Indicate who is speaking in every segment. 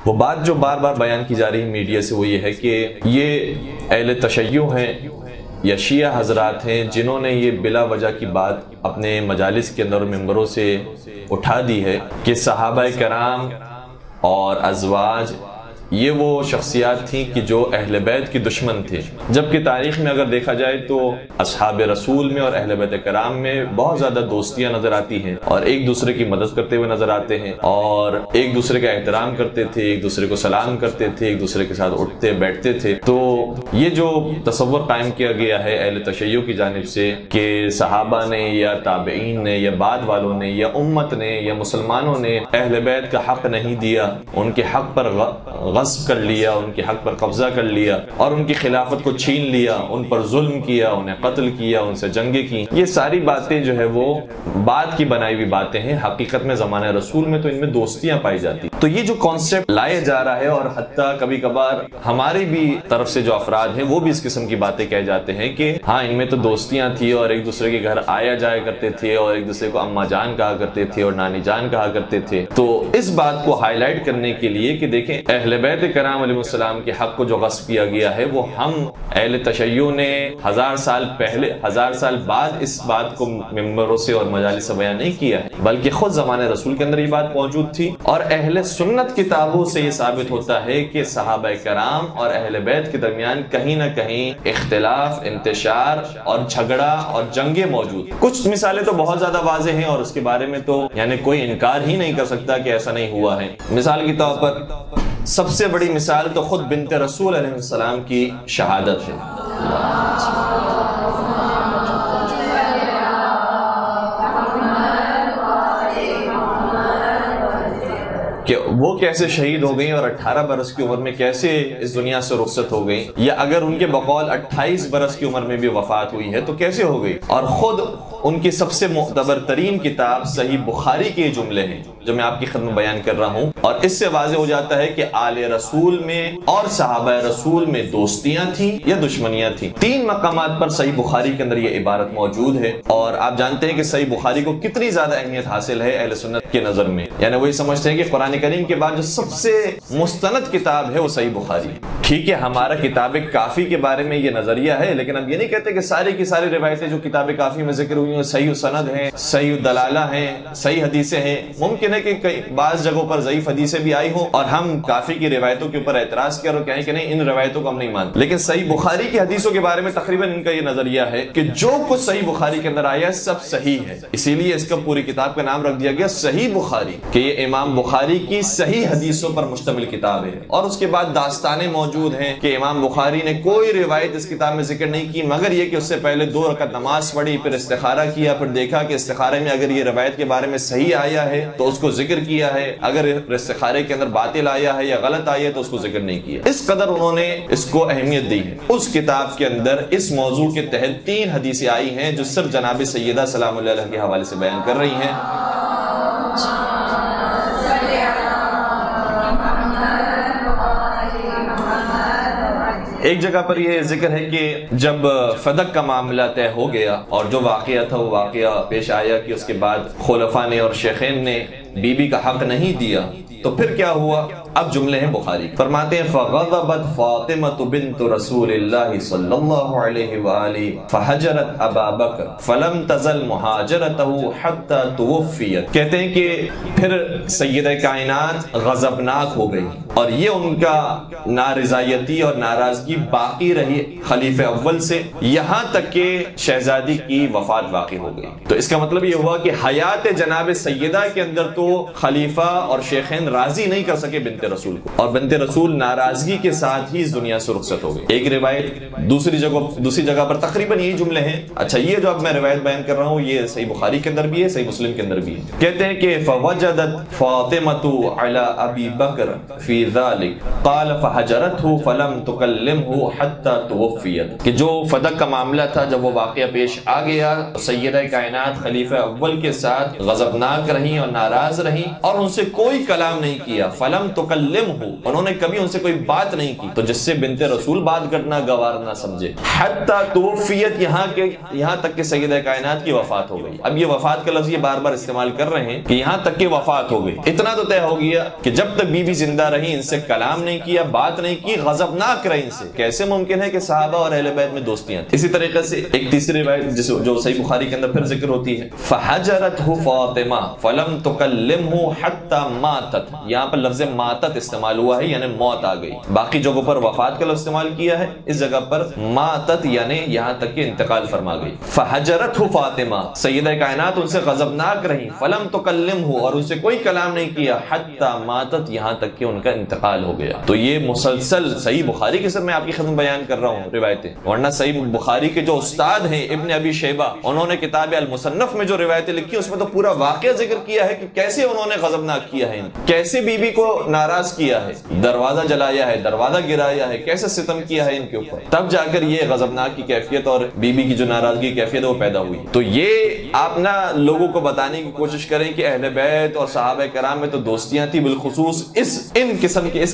Speaker 1: وہ بات جو بار بار بیان کی جا رہی ہے میڈیا سے وہ یہ ہے کہ یہ اہل تشیع ہیں یا شیعہ حضرات ہیں جنہوں نے یہ بلا وجہ کی بات اپنے مجالس کے اندر ممبروں سے اٹھا دی ہے کہ صحابہ کرام اور ازواج یہ وہ شخصیات تھیں کہ جو اہل بیت کی دشمن تھے، جبکہ تاریخ میں اگر دیکھا جائے تو اصحاب رسول میں اور اہل بیت کرام میں بہت زیادہ دوستیاں نظر آتی ہیں اور ایک دوسرے کی مدد کرتے ہوئے نظر آتے ہیں اور ایک دوسرے کا احترام کرتے تھے، ایک دوسرے کو سلام کرتے تھے، ایک دوسرے کے ساتھ اٹھتے بیٹھتے تھے۔ تو یہ جو تصور قائم کیا گیا ہے اہل تشیع کی جانب سے کہ صحابہ نے یا تابعین نے یا بعد والوں نے یا امت نے یا مسلمانوں نے اہل بیت کا حق نہیں دیا، ان کے حق پر غصب کر لیا، ان کے حق پر قبضہ کر لیا اور ان کی خلافت کو چھین لیا، ان پر ظلم کیا، انہیں قتل کیا، ان سے جنگیں کی، یہ ساری باتیں جو ہے وہ بعد کی بنائی ہوئی باتیں ہیں۔ حقیقت میں زمانہ رسول میں تو ان میں دوستیاں پائی جاتی۔ تو یہ جو کانسیپٹ لایا جا رہا ہے اور حتیٰ کبھی کبھار ہماری بھی طرف سے جو افراد ہیں وہ بھی اس قسم کی باتیں کہہ جاتے ہیں کہ ہاں ان میں تو دوستیاں تھی اور ایک دوسرے کے گھر آیا جایا کرتے تھے اور ایک دوسرے کو اماں جان کہا کرتے تھے اور نانی جان کہا کرتے تھے۔ تو اس بات کو ہائی لائٹ کرنے کے لیے کہ دیکھیں اہل بیت کرام علیہ السلام کے حق کو جو غصب کیا گیا ہے وہ ہم اہل تشیع نے 1000 سال پہلے 1000 سال بعد اس بات کو ممبروں سے اور مجالس سے بیان نہیں کیا ہے، بلکہ خود زمانے رسول کے اندر یہ بات موجود تھی۔ اور اہل سنت کتابوں سے یہ ثابت ہوتا ہے کہ صحابہ کرام اور اہل بیت کے درمیان کہیں نہ کہیں اختلاف، انتشار اور جھگڑا اور جنگیں موجود۔ کچھ مثالیں تو بہت زیادہ واضح ہیں اور اس کے بارے میں تو یعنی کوئی انکار ہی نہیں کر سکتا کہ ایسا نہیں ہوا ہے۔ مثال کے طور پر سب سے بڑی مثال تو خود بنت رسول علیہ السلام کی شہادت ہے۔ کہ وہ کیسے شہید ہو گئیں اور 18 برس کی عمر میں کیسے اس دنیا سے رخصت ہو گئیں، یا اگر ان کے بقول 28 برس کی عمر میں بھی وفات ہوئی ہے تو کیسے ہو گئی۔ اور خود ان کی سب سے معتبر ترین کتاب صحیح بخاری کے جملے ہیں جو میں آپ کی خدمت بیان کر رہا ہوں، اور اس سے واضح ہو جاتا ہے کہ آل رسول میں اور صحابہ رسول میں دوستیاں تھیں یا دشمنیاں تھیں۔ 3 مقامات پر صحیح بخاری کے اندر یہ عبارت موجود ہے، اور آپ جانتے ہیں کہ صحیح بخاری کو کتنی زیادہ اہمیت حاصل ہے اہل سنت کے نظر میں، یعنی وہ یہ سمجھتے ہیں کہ قرآن کریم کے بعد جو سب سے مستند کتاب ہے وہ صحیح بخاری ہے۔ ٹھیک ہے، ہمارا کتاب کافی کے بارے میں یہ نظریہ ہے، لیکن اب یہ نہیں کہتے کہ ساری کی ساری روایتیں جو کتاب کافی میں ذکر ہوئی ہیں صحیح سند ہیں، صحیح دلالہ ہیں، صحیح حدیثیں ہیں۔ ممکن ہے کہ بعض جگہوں پر ضعیف حدیثیں بھی آئی ہوں اور ہم کافی کی روایتوں کے اوپر اعتراض کیا اور کہیں کہ نہیں ان روایتوں کو ہم نہیں مانتے، لیکن صحیح بخاری کی حدیثوں کے بارے میں تقریباً ان کا یہ نظریہ ہے کہ جو کچھ صحیح بخاری کے اندر آیا ہے سب صحیح ہے، اسی لیے اس کا پوری کتاب کا نام رکھ دیا گیا صحیح بخاری، کہ یہ امام بخاری کی صحیح حدیثوں پر مشتمل کتاب ہے۔ اور اس کے بعد داستانیں موجود ہیں کہ امام بخاری نے کوئی روایت اس کتاب میں ذکر نہیں کی مگر یہ کہ اس سے پہلے 2 رکعت نماز پڑھی، پھر استخارہ کیا، پھر دیکھا کہ استخارے میں اگر یہ روایت کے بارے میں صحیح آیا ہے تو اس کو ذکر کیا ہے، اگر استخارے کے اندر باطل آیا ہے یا غلط آیا ہے تو اس کو ذکر نہیں کیا۔ اس قدر انہوں نے اس کو اہمیت دی ہے۔ اس کتاب کے اندر اس موضوع کے تحت 3 حدیثیں آئی ہیں جو صرف جناب سیدہ سلام اللہ علیہ کے حوالے سے بیان کر رہی ہیں۔ ایک جگہ پر یہ ذکر ہے کہ جب فدق کا معاملہ طے ہو گیا اور جو واقعہ تھا وہ واقعہ پیش آیا کہ اس کے بعد خلفاء نے اور شیخین نے بی بی کا حق نہیں دیا تو پھر کیا ہوا۔ اب جملے ہیں بخاری، فرماتے ہیں فغضبت فاطمة بنت رسول اللہ صلی اللہ علیہ وآلہ فحجرت ابا بکر فلم تزل مہاجرته حتی توفیت۔ کہتے ہیں کہ پھر سیدہ کائنات غضبناک ہو گئی اور یہ ان کا نارضایتی اور ناراضگی باقی رہی خلیفہ اول سے یہاں تک کہ شہزادی کی وفات واقع ہو گئی۔ تو اس کا مطلب یہ ہوا کہ حیات جناب سیدہ کے اندر تو خلیفہ اور شیخین راضی نہیں کر سکے بنت رسول کو، اور بنت رسول ناراضگی کے ساتھ ہی اس دنیا سے رخصت ہو گئی۔ ایک روایت دوسری جگہ پر تقریباً یہی جملے ہیں۔ اچھا، یہ جو اب میں روایت بیان کر رہا ہوں یہ صحیح بخاری کے اندر بھی ہے، صحیح مسلم کے اندر بھی ہے۔ کہتے ہیں کہ فوجدت فاطمة على ابی بکر فی ذلک قال فحجرته فلم تکلمه حتی توفیت، کہ جو فدق کا معاملہ تھا جب وہ واقعہ پیش آ گیا سیدہ کائنات خلیفہ اول کے ساتھ غضبناک رہیں اور ناراض ناراض رہی اور ان سے کوئی کلام نہیں کیا. فلم تکلمہ، انہوں نے کبھی ان سے کوئی بات نہیں کی، تو جس سے بنت رسول بات کرنا گوار نہ سمجھے. حتی توفیت، یہاں تک کہ سیدہ کائنات کی وفات ہو گئی. اب یہ وفات کا لفظ یہ بار بار استعمال کر رہے ہیں کہ یہاں تک کہ وفات ہو گئی. اتنا تو طے ہو گیا کہ جب تک بی بی زندہ رہی ان سے کلام نہیں کیا، بات نہیں کی، غضبناک رہی ان سے. کیسے ممکن ہے کہ صحابہ اور اہل بیت میں دوستیاں تھیں؟ اسی طریقے سے ایک تیسری روایت جو صحیح بخاری کے اندر پھر ذکر ہوتی ہے، فحجرتہ فاطمہ فلم تکلمہ حتی ماتت. یہاں پر لفظ ماتت استعمال ہوا ہے، یعنی موت آ گئی. باقی جگہوں پر وفات کا لفظ استعمال کیا ہے، اس جگہ پر ماتت یعنی یہاں تک کہ انتقال فرما گئی. فحجرتہ فاطمہ، سیدہ کائنات ان سے غضبناک رہی. فلم تکلمہ، اور ان سے کوئی کلام نہیں کیا. حتی ماتت، یہاں تک کہ ان کا انتقال ہو گیا. تو یہ مسلسل صحیح بخاری کے ساتھ میں آپ کی خدمت بیان کر رہا ہوں روایتیں، ورنہ صحیح بخاری کے جو استاد ہیں ابن ابی شیبہ، انہوں نے کتاب المصنف میں جو روایتیں لکھی اس میں تو پورا واقعہ ذکر کیا ہے کہ کیسے انہوں نے غضبناک کیا ہے، کیسے بی بی کو ناراض کیا ہے، دروازہ جلایا ہے، دروازہ گرایا ہے، کیسے ستم کیا ہے ان کے اوپر. تب جا کر یہ غضبناک کی کیفیت اور بی بی کی جو ناراضگی کی کیفیت وہ پیدا ہوئی. تو یہ آپ نا لوگوں کو بتانے کی کوشش کریں کہ اہل بیت اور صحابہ کرام میں تو دوستیاں تھی، بالخصوص اس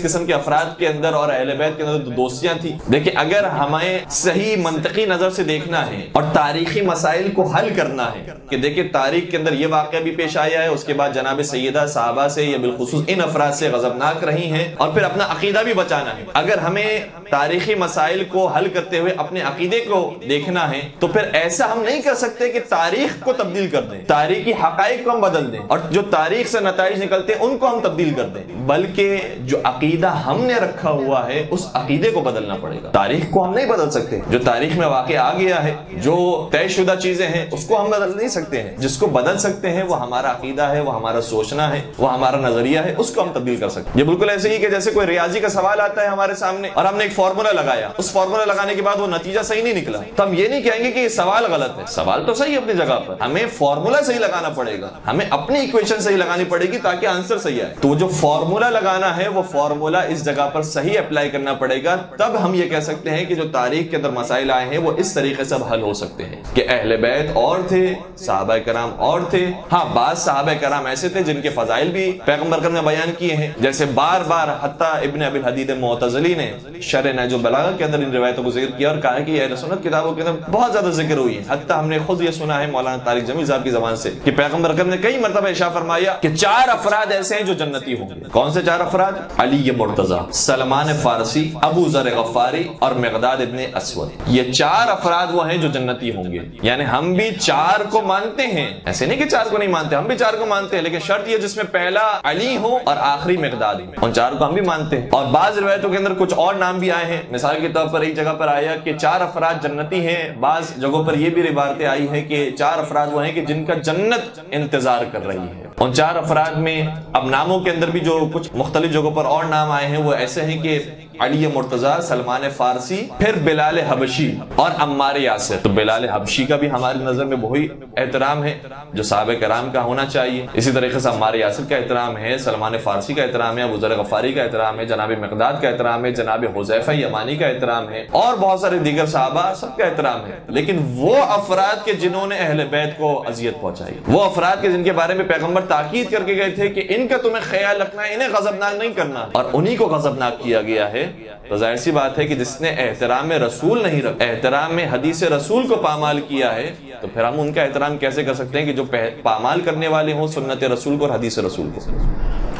Speaker 1: قسم کے افراد کے اندر اور اہل بیت کے اندر تو دوستیاں تھی. دیکھیں اگر ہمیں صحیح منطقی نظر سے دیکھنا ہے اور تاریخی مسائل کو حل کرنا ہے کہ دیکھیں تاریخ کے اندر یہ واقعہ بھی پیش آیا ہے، اس کے بعد جناب سیدہ صحابہ سے یا بالخصوص ان افراد سے غضبناک رہی ہیں، اور پھر اپنا عقیدہ بھی بچانا ہے. اگر ہمیں تاریخی مسائل کو حل کرتے ہوئے اپنے عقیدے کو دیکھنا ہے تو پھر ایسا ہم نہیں کر سکتے کہ تاریخ کو تبدیل کر دیں، تاریخی حقائق کو ہم بدل دیں اور جو تاریخ سے نتائج نکلتے ہیں ان کو ہم تبدیل کر دیں، بلکہ جو عقیدہ ہم نے رکھا ہوا ہے اس عقیدے کو بدلنا پڑے گا. تاریخ کو ہم نہیں بدل سکتے، جو تاریخ میں واقع آ گیا ہے، جو طے شدہ چیزیں ہیں اس کو ہم بدل نہیں سکتے ہیں. جس کو بدل سکتے ہیں وہ ہمارا عقیدہ ہے، وہ ہمارا سوچنا ہے، وہ ہمارا نظریہ ہے، اس کو ہم تبدیل کر سکتے ہیں. یہ بالکل ایسے ہی کہ جیسے کوئی ریاضی کا سوال آتا ہے ہمارے سامنے اور ہم نے ایک فارمولا لگایا، اس فارمولا لگانے کے بعد وہ نتیجہ صحیح نہیں نکلا تو ہم یہ نہیں کہیں گے کہ یہ سوال غلط ہے. سوال تو صحیح ہے اپنی جگہ پر، ہمیں فارمولا صحیح لگانا پڑے گا، ہمیں اپنی ایکویشن صحیح لگانی پڑے گی تاکہ آنسر صحیح آئے. تو جو فارمولا لگانا ہے وہ فارمولا اس جگہ پر صحیح اپلائی کرنا پڑے گا، تب ہم یہ کہہ سکتے ہیں کہ جو تاریخ کے اندر مسائل آئے ہیں وہ اس طریقے سے حل ہو سکتے ہیں کہ اہل بیت اور تھے، صحابہ کرام اور تھے. ہاں بعض صحابہ کرام ایسے تھے جن کے فضائل بھی پیغمبر کرم نے بیان کیے ہیں، جیسے بار بار حتیٰ ابن ابی الحدید معتزلی نے شرح نہج البلاغہ کے اندر ان روایتوں کو ذکر کیا اور کہا کہ اہل سنت کتابوں کے اندر بہت زیادہ ذکر ہوئی ہے. حتیٰ ہم نے خود یہ سنا ہے مولانا طارق جمیل صاحب کی زبان سے کہ پیغمبر کرم نے کئی مرتبہ ارشاد فرمایا کہ 4 افراد ایسے ہیں جو جنتی ہوں گے. کون سے 4 افراد؟ علی مرتضیٰ، سلمان فارسی، ابو ذر غفاری اور مقداد ابن اسود. یہ 4 افراد وہ ہیں جو جنتی ہوں گے. یعنی ہم بھی 4 کو مانتے ہیں، ایسے نہیں کہ 4 کو نہیں مانتے، ہم بھی 4 کو مانتے ہیں، لیکن شرط یہ جس میں پہلا علی ہو اور آخری مقداد ہو، ان 4 کو ہم بھی مانتے ہیں. اور بعض روایتوں کے اندر کچھ اور نام بھی آئے ہیں. مثال کے طور پر ایک جگہ پر آیا کہ 4 افراد جنتی ہیں، بعض جگہوں پر یہ بھی روایتیں آئی ہیں کہ 4 افراد وہ ہیں کہ جن کا جنت انتظار کر رہی ہے. ان 4 افراد میں اب ناموں کے اندر بھی جو کچھ مختلف جگہوں پر اور نام آئے ہیں وہ ایسے ہیں کہ علی مرتضیٰ، سلمان فارسی، پھر بلال حبشی اور عمار یاسر. تو بلال حبشی کا بھی ہماری نظر میں وہی احترام ہے جو صحابہ کرام کا ہونا چاہیے. اسی طریقے سے عمار یاسر کا احترام ہے، سلمان فارسی کا احترام ہے، ابو ذر غفاری کا احترام ہے، جناب مقداد کا احترام ہے، جناب حذیفہ یمانی کا احترام ہے اور بہت سارے دیگر صحابہ سب کا احترام ہے. لیکن وہ افراد کے جنہوں نے اہل بیت کو اذیت پہنچائی، وہ افراد کے جن کے بارے میں پیغمبر تاکید کر کے گئے تھے کہ ان کا تمہیں خیال رکھنا ہے، انہیں غضبناک نہیں کرنا، اور انہی کو غضبناک کیا گیا ہے. تو ظاہر سی بات ہے کہ جس نے احترام رسول نہیں رکھا، احترام میں حدیث رسول کو پامال کیا ہے، تو پھر ہم ان کا احترام کیسے کر سکتے ہیں کہ جو پامال کرنے والے ہوں سنت رسول کو اور حدیث رسول کو.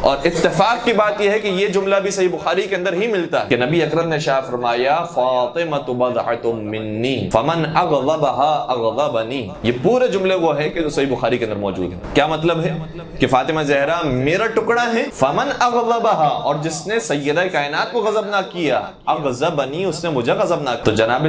Speaker 1: اور اتفاق کی بات یہ ہے کہ یہ جملہ بھی صحیح بخاری کے اندر ہی ملتا ہے کہ نبی اکرم نے ارشاد فرمایا فاطمہ بضعۃ منی فمن اغضبها اغضبنی. یہ پورے جملے وہ ہے کہ جو صحیح بخاری کے اندر موجود ہے. کیا مطلب ہے کہ فاطمہ زہرا میرا ٹکڑا ہے، فمن اغضبها، اور جس نے سیدہ کائنات کو غضبناک کیا، اغضبنی، اس نے مجھے غضبناک. تو جناب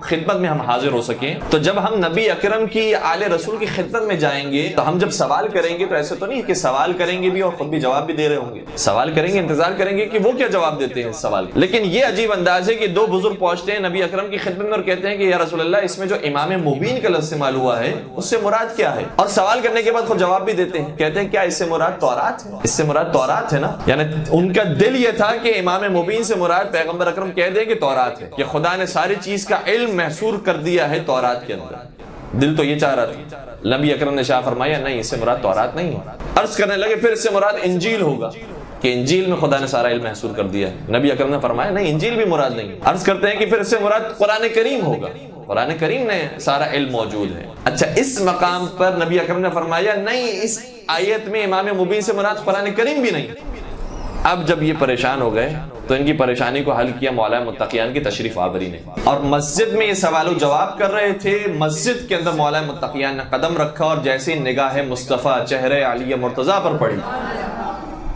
Speaker 1: خدمت میں ہم حاضر ہو سکیں. تو جب ہم نبی اکرم کی آل رسول کی خدمت میں جائیں گے تو ہم جب سوال کریں گے تو ایسے تو نہیں کہ سوال کریں گے بھی اور خود بھی جواب بھی دے رہے ہوں گے. سوال کریں گے، انتظار کریں گے کہ وہ کیا جواب دیتے ہیں اس سوال. لیکن یہ عجیب انداز ہے کہ دو بزرگ پہنچتے ہیں نبی اکرم کی خدمت میں اور کہتے ہیں کہ یا رسول اللہ، اس میں جو امام مبین کا لفظ استعمال ہوا ہے اس سے مراد کیا ہے؟ اور سوال کرنے کے بعد خود جواب بھی دیتے ہیں. کہتے ہیں کیا اس سے مراد تورات ہے؟ اس سے مراد تورات ہے نا. یعنی ان کا دل یہ تھا کہ امام مبین سے مراد پیغمبر اکرم کہہ دیں کہ تورات ہے، کہ خدا نے ساری چیز کا علم محصور کر دیا ہے تورات کے اندر. دل تو یہ چاہ رہا تھا. نبی اکرم نے شاہ فرمایا نہیں، اس سے مراد تورات نہیں ہے. عرض کرنے لگے پھر اس سے مراد انجیل ہوگا، کہ انجیل میں خدا نے سارا علم محصور کر دیا ہے. نبی اکرم نے فرمایا نہیں، انجیل بھی مراد نہیں ہے. عرض کرتے ہیں کہ پھر اس سے مراد قرآن کریم ہوگا، قرآن کریم نے سارا علم موجود ہے. اچھا، اس مقام پر نبی اکرم نے فرمایا نہیں، اس آیت میں امام مبین سے مراد قرآن کریم بھی نہیں. اب جب یہ پریشان ہو گئے تو ان کی پریشانی کو حل کیا مولا متقیان کی تشریف آوری نے. اور مسجد میں یہ سوال و جواب کر رہے تھے. مسجد کے اندر مولا متقیان نے قدم رکھا اور جیسے نگاہ مصطفیٰ چہرے علی مرتضیٰ پر پڑی،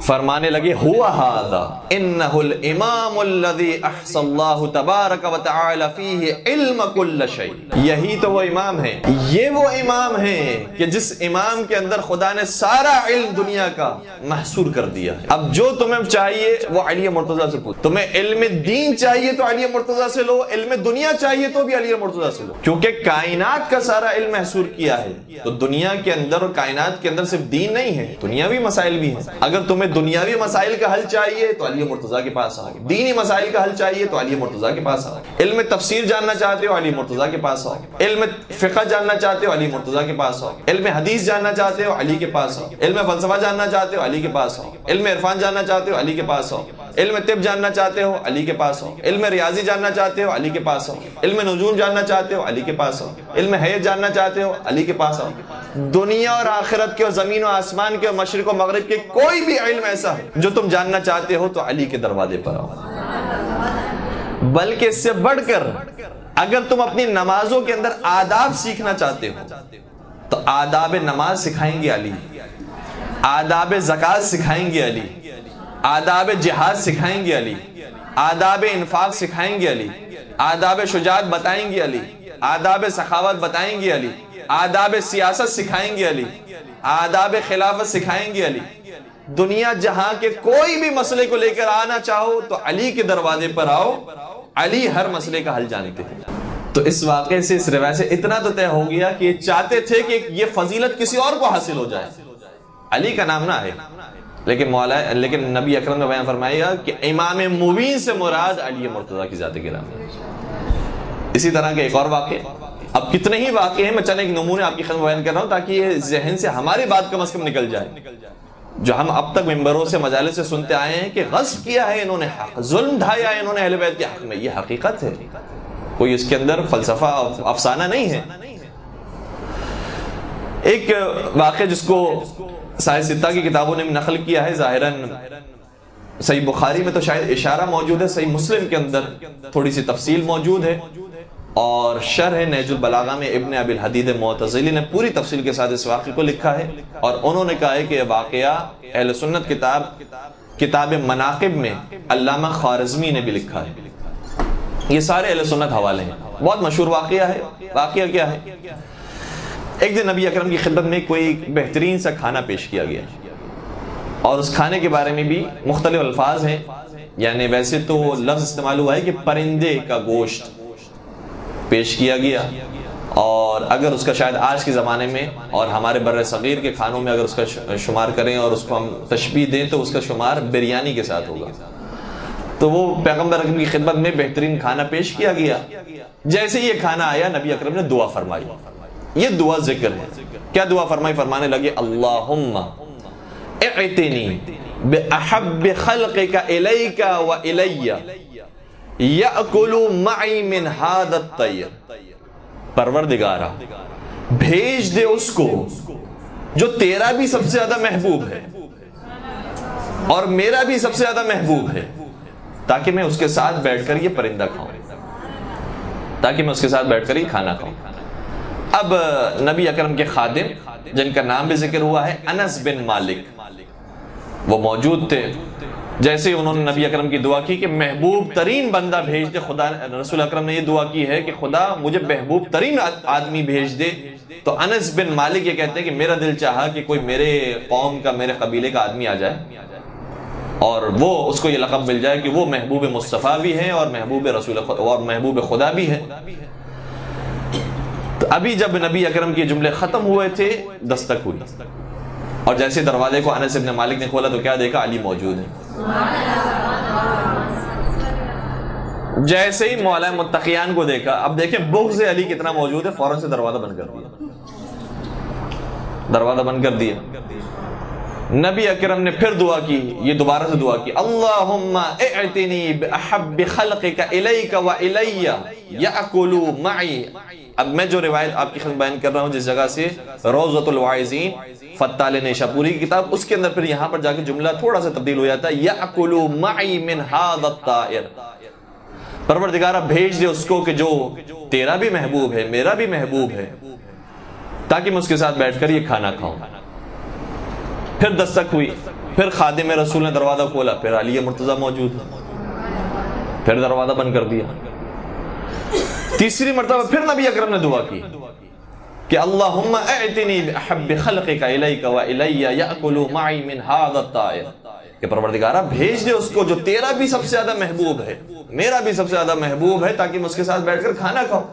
Speaker 1: فرمانے لگے ہوا ھذا انہ الامام الذی احصى اللہ تبارک و تعالی فیہ علم کل شیء. یہی تو وہ امام ہے، یہ وہ امام ہے کہ جس امام کے اندر خدا نے سارا علم دنیا کا محصور کر دیا ہے. اب جو تمہیں چاہیے وہ علی مرتضیٰ سے پوچھو. تمہیں علم دین چاہیے تو علی مرتضیٰ سے لو، علم دنیا چاہیے تو بھی علی مرتضیٰ سے لو، کیونکہ کائنات کا سارا علم محصور کیا ہے. تو دنیا کے اندر اور کائنات کے اندر صرف دین نہیں ہے، دنیاوی مسائل بھی ہیں. اگر تمہیں دنیاوی مسائل کا حل چاہیے تو علی مرتضیٰ کے پاس آؤ، دینی مسائل کا حل چاہیے تو علی مرتضیٰ کے پاس آؤ، علم تفسیر جاننا چاہتے ہو علی مرتضیٰ کے پاس آؤ، علم فقہ جاننا چاہتے ہو علی مرتضیٰ کے پاس آؤ، علم حدیث جاننا چاہتے ہو علی کے پاس آؤ، علم فلسفہ جاننا چاہتے ہو علی کے پاس آؤ، علم عرفان جاننا چاہتے ہو علی کے پاس آؤ، علم طب جاننا چاہتے ہو علی کے پاس آؤ، علم ریاضی جاننا چاہتے ہو علی کے پاس آؤ، علم نجوم جاننا چاہتے ہو علی کے پاس آؤ، علم حیات جاننا چاہتے ہو علی کے پاس آؤ. دنیا اور آخرت کے اور زمین و آسمان کے اور مشرق و مغرب کے کوئی بھی علم ایسا ہے جو تم جاننا چاہتے ہو تو علی کے دروازے پر آؤ. بلکہ اس سے بڑھ کر اگر تم اپنی نمازوں کے اندر آداب سیکھنا چاہتے ہو تو آداب نماز سکھائیں گے علی، آداب زکوٰۃ سکھائیں گے علی، آداب جہاد سکھائیں گے علی، آداب انفاق سکھائیں گے علی، آداب شجاعت بتائیں گے علی، آداب سخاوت بتائیں گے علی، آداب سیاست سکھائیں گے علی، آداب خلافت سکھائیں گے علی. دنیا جہاں کے کوئی بھی مسئلے کو لے کر آنا چاہو تو علی کے دروازے پر آؤ، علی ہر مسئلے کا حل جانتے ہیں. تو اس واقعے سے، اس روایت سے اتنا تو طے ہو گیا کہ یہ چاہتے تھے کہ یہ فضیلت کسی اور کو حاصل ہو جائے، علی کا نام نہ ہے. لیکن نبی اکرم نے بیان فرمایا کہ امام مبین سے مراد علی مرتضیٰ کی ذات گرامی. اسی طرح کے ایک اور واقعے، اب کتنے ہی واقعے ہیں، میں چند ایک نمونے آپ کی خدمت بیان کر رہا ہوں تاکہ یہ ذہن سے ہماری بات کم از کم نکل جائے. جو ہم اب تک ممبروں سے مجالس سے سنتے آئے ہیں کہ غصب کیا ہے انہوں نے حق، ظلم ڈھایا ہے انہوں نے اہل بیت کے حق میں، یہ حقیقت ہے، کوئی اس کے اندر فلسفہ افسانہ نہیں ہے. ایک واقعہ جس کو صحیح ستہ کی کتابوں نے نقل کیا ہے، ظاہراً صحیح بخاری میں تو شاید اشارہ موجود ہے، صحیح مسلم کے اندر تھوڑی سی تفصیل موجود ہے، اور شرح نہج البلاغہ میں ابن ابی الحدید معتزلی نے پوری تفصیل کے ساتھ اس واقعے کو لکھا ہے. اور انہوں نے کہا ہے کہ یہ واقعہ اہل سنت کتاب مناقب میں علامہ خوارزمی نے بھی لکھا ہے. یہ سارے اہل سنت حوالے ہیں، بہت مشہور واقعہ ہے. واقعہ کیا ہے؟ ایک دن نبی اکرم کی خدمت میں کوئی بہترین سا کھانا پیش کیا گیا، اور اس کھانے کے بارے میں بھی مختلف الفاظ ہیں. یعنی ویسے تو لفظ استعمال ہوا ہے کہ پرندے کا گوشت پیش کیا گیا، اور اگر اس کا شاید آج کے زمانے میں اور ہمارے بر صغیر کے کھانوں میں اگر اس کا شمار کریں اور اس کو ہم تشبیہ دیں تو اس کا شمار بریانی کے ساتھ ہوگا. تو وہ پیغمبر اکرم کی خدمت میں بہترین کھانا پیش کیا گیا. جیسے یہ کھانا آیا نبی اکرم نے دعا فرمائی. یہ دعا ذکر ہے. کیا دعا فرمائی؟ فرمانے لگے اللہم اعتنی بأحب خلقک الیک و الی یأکل معی من ھذا الطیر. پروردگارہ بھیج دے اس کو جو تیرا بھی سب سے زیادہ محبوب ہے اور میرا بھی سب سے زیادہ محبوب ہے، تاکہ میں اس کے ساتھ بیٹھ کر یہ پرندہ کھاؤں، تاکہ میں اس کے ساتھ بیٹھ کر یہ کھانا کھاؤں. اب نبی اکرم کے خادم جن کا نام بھی ذکر ہوا ہے انس بن مالک، وہ موجود تھے. جیسے انہوں نے نبی اکرم کی دعا کی کہ محبوب ترین بندہ بھیج دے، خدا رسول اکرم نے یہ دعا کی ہے کہ خدا مجھے محبوب ترین آدمی بھیج دے، تو انس بن مالک یہ کہتے ہیں کہ میرا دل چاہا کہ کوئی میرے قوم کا، میرے قبیلے کا آدمی آ جائے اور وہ اس کو یہ لقب مل جائے کہ وہ محبوب مصطفیٰ بھی ہیں اور محبوب رسول اور محبوب خدا بھی ہے۔ تو ابھی جب نبی اکرم کے جملے ختم ہوئے تھے دستک ہوئی، اور جیسے دروازے کو انس بن مالک نے کھولا تو کیا دیکھا؟ علی موجود ہے۔ جیسے ہی مولا متقیان کو دیکھا، اب دیکھیں بغض علی کتنا موجود ہے، فوراً سے دروازہ بند کر دیا، دروازہ بند کر دیا۔ نبی اکرم نے پھر دعا کی، یہ دوبارہ سے دعا کی، اللہم اعتنی بأحب خلقک الیک و الی یأکلوا معی۔ اب میں جو روایت آپ کی خدمت بیان کر رہا ہوں جس جگہ سے، روضۃ الواعظین فتال نیشاپوری کی کتاب، اس کے اندر پھر یہاں پر جا کے جملہ تھوڑا سا تبدیل ہو جاتا ہے، یأکلوا معی من ھذا الطائر، پروردگارہ بھیج دے اس کو کہ جو تیرا بھی محبوب ہے، میرا بھی محبوب ہے، تاکہ میں اس کے ساتھ بیٹھ کر یہ کھانا کھاؤں۔ پھر دستک ہوئی، پھر خادم رسول نے دروازہ کھولا، پھر علی مرتضیٰ موجود ہے، پھر دروازہ بند کر دیا۔ تیسری مرتبہ پھر نبی اکرم نے دعا کی کہ اللہم اعتنی بأحب خلقک الیک و الی یأکلوا معی من ھذا الطائر، کہ پروردگارہ بھیج دے اس کو جو تیرا بھی سب سے زیادہ محبوب ہے، میرا بھی سب سے زیادہ محبوب ہے، تاکہ میں اس کے ساتھ بیٹھ کر کھانا کھاؤں۔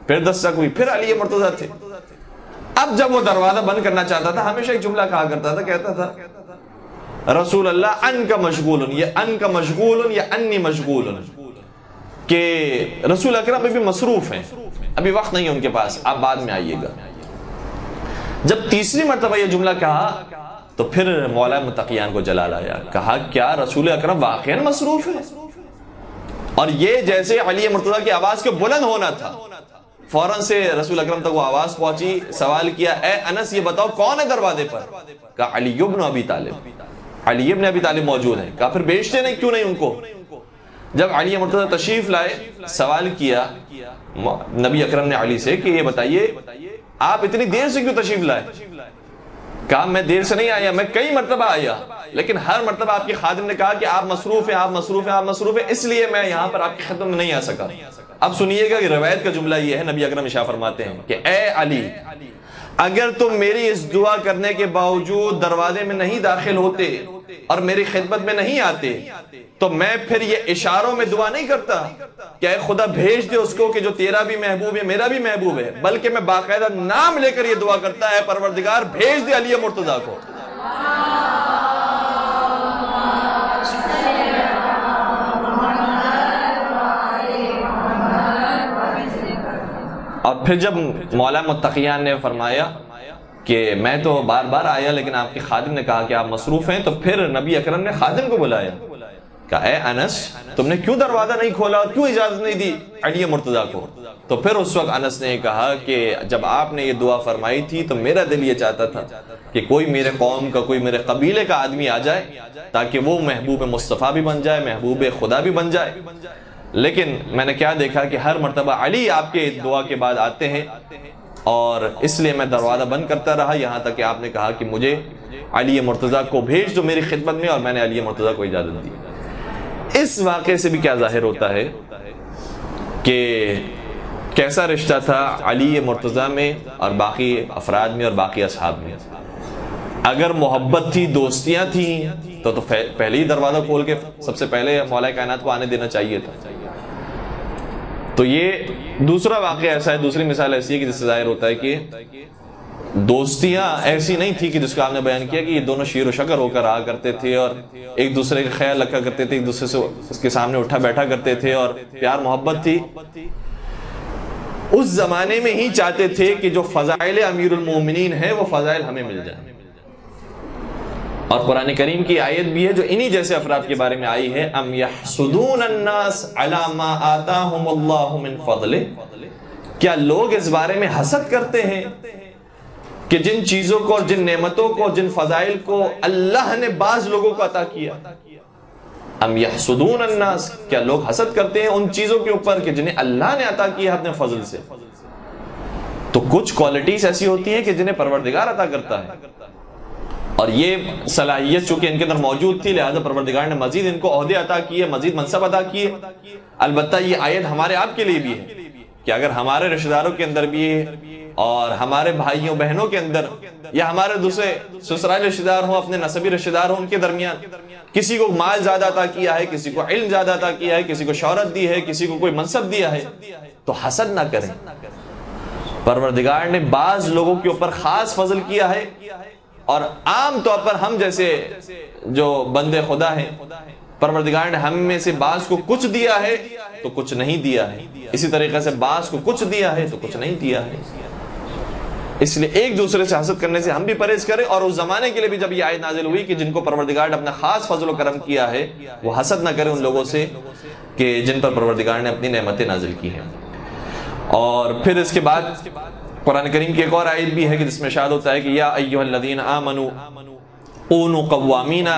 Speaker 1: پھر دستک ہوئی، پھر علی مرتضیٰ تھے۔ اب جب وہ دروازہ بند کرنا چاہتا تھا، ہمیشہ ایک جملہ کہا کرتا تھا، کہتا تھا رسول اللہ ان کا مشغول، یہ ان کا مشغول یا انی مشغول، کہ رسول اکرم ابھی مصروف ہیں، ابھی وقت نہیں ہے ان کے پاس، آپ بعد میں آئیے گا۔ جب تیسری مرتبہ یہ جملہ کہا تو پھر مولا متقیان کو جلال آیا، کہا کیا رسول اکرم واقعاً مصروف ہے؟ اور یہ جیسے علی مرتضیٰ کی آواز کے بلند ہونا تھا، فوراً سے رسول اکرم تک وہ آواز پہنچی، سوال کیا، اے انس یہ بتاؤ کون ہے دروازے پر؟ کہا علی بن ابی طالب، علی بن ابی طالب موجود ہیں۔ کہا پھر بیچتے نہیں کیوں نہیں ان کو؟ جب علی مرتضیٰ تشریف لائے، سوال کیا نبی اکرم نے علی سے کہ یہ بتائیے آپ اتنی دیر سے کیوں تشریف لائے؟ کہا میں دیر سے نہیں آیا، میں کئی مرتبہ آیا، لیکن ہر مرتبہ آپ کی خادم نے کہا کہ آپ مصروف ہیں، آپ مصروف ہیں، آپ مصروف ہیں، اس لیے میں یہاں پر آپ کی خدمت میں نہیں آ سکا۔ اب سنیے گا کہ روایت کا جملہ یہ ہے، نبی اکرم ارشاد فرماتے ہیں کہ اے علی، اگر تم میری اس دعا کرنے کے باوجود دروازے میں نہیں داخل ہوتے اور میری خدمت میں نہیں آتے تو میں پھر یہ اشاروں میں دعا نہیں کرتا کہ اے خدا بھیج دے اس کو کہ جو تیرا بھی محبوب ہے، میرا بھی محبوب ہے، بلکہ میں باقاعدہ نام لے کر یہ دعا کرتا ہے پروردگار بھیج دے علی مرتضیٰ کو۔ اور پھر جب مولا متقیان نے فرمایا کہ میں تو بار بار آیا لیکن آپ کے خادم نے کہا کہ آپ مصروف ہیں، تو پھر نبی اکرم نے خادم کو بلایا، کہا اے انس تم نے کیوں دروازہ نہیں کھولا، کیوں اجازت نہیں دی علی مرتضیٰ کو؟ تو پھر اس وقت انس نے کہا کہ جب آپ نے یہ دعا فرمائی تھی تو میرا دل یہ چاہتا تھا کہ کوئی میرے قوم کا، کوئی میرے قبیلے کا آدمی آ جائے تاکہ وہ محبوب مصطفیٰ بھی بن جائے، محبوب خدا بھی بن جائے، لیکن میں نے کیا دیکھا کہ ہر مرتبہ علی آپ کے دعا کے بعد آتے ہیں، اور اس لیے میں دروازہ بند کرتا رہا یہاں تک کہ آپ نے کہا کہ مجھے علی مرتضیٰ کو بھیج دو میری خدمت میں، اور میں نے علی مرتضیٰ کو اجازت دی۔ اس واقعے سے بھی کیا ظاہر ہوتا ہے کہ کیسا رشتہ تھا علی مرتضیٰ میں اور باقی افراد میں اور باقی اصحاب میں۔ اگر محبت تھی، دوستیاں تھیں تو پہلے ہی دروازہ کھول کے سب سے پہلے مولا کائنات کو آنے دینا چاہیے تھا۔ تو یہ دوسرا واقعہ ایسا ہے، دوسری مثال ایسی ہے کہ جس سے ظاہر ہوتا ہے کہ دوستیاں ایسی نہیں تھی کہ جس کو آپ نے بیان کیا کہ یہ دونوں شیر و شکر ہو کر رہا کرتے تھے اور ایک دوسرے کا خیال رکھا کرتے تھے، ایک دوسرے سے اس کے سامنے اٹھا بیٹھا کرتے تھے اور پیار محبت تھی۔ اس زمانے میں ہی چاہتے تھے کہ جو فضائل امیر المومنین ہے وہ فضائل ہمیں مل جائیں، اور قرآن کریم کی آیت بھی ہے جو انہی جیسے افراد کے بارے میں آئی ہے، ام یحسدون الناس علی ما آتاہم اللہ من فضلہ، کیا لوگ اس بارے میں حسد کرتے ہیں کہ جن چیزوں کو اور جن نعمتوں کو، جن فضائل کو اللہ نے بعض لوگوں کو عطا کیا، ام یحسدون الناس، کیا لوگ حسد کرتے ہیں ان چیزوں کے اوپر کہ جنہیں اللہ نے عطا کیا اپنے فضل سے؟ تو کچھ کوالٹیز ایسی ہوتی ہیں کہ جنہیں پروردگار عطا کرتا ہے، اور یہ صلاحیت چونکہ ان کے اندر موجود تھی، لہذا پروردگار نے مزید ان کو عہدے عطا کیے، مزید منصب عطا کیے۔ البتہ یہ آیت ہمارے آپ کے لیے بھی ہے کہ اگر ہمارے رشتہ داروں کے اندر بھی ہے اور ہمارے بھائیوں بہنوں کے اندر یا ہمارے دوسرے سسرالی رشتہ دار ہوں، اپنے نسبی رشتہ دار ہوں، ان کے درمیان کسی کو مال زیادہ عطا کیا ہے، کسی کو علم زیادہ عطا کیا ہے، کسی کو شہرت دی ہے، کسی کو کوئی منصب دیا ہے، تو حسد نہ کریں۔ پروردگار نے بعض لوگوں کے اوپر خاص فضل کیا ہے، اور عام طور پر ہم جیسے جو بندے خدا ہیں، پروردگار نے ہم میں سے بعض کو کچھ دیا ہے تو کچھ نہیں دیا ہے، اسی طریقے سے بعض کو کچھ دیا ہے تو کچھ نہیں دیا ہے۔ اس لیے ایک دوسرے سے حسد کرنے سے ہم بھی پرہیز کریں، اور اس زمانے کے لیے بھی جب یہ آیت نازل ہوئی کہ جن کو پروردگار نے اپنا خاص فضل و کرم کیا ہے، وہ حسد نہ کریں ان لوگوں سے کہ جن پر پروردگار نے اپنی نعمتیں نازل کی ہیں۔ اور پھر اس کے بعد قرآن کریم کی ایک اور آیت بھی ہے کہ جس میں ارشاد ہوتا ہے کہ یا ایھا الذین آمنوا کونوا قوامین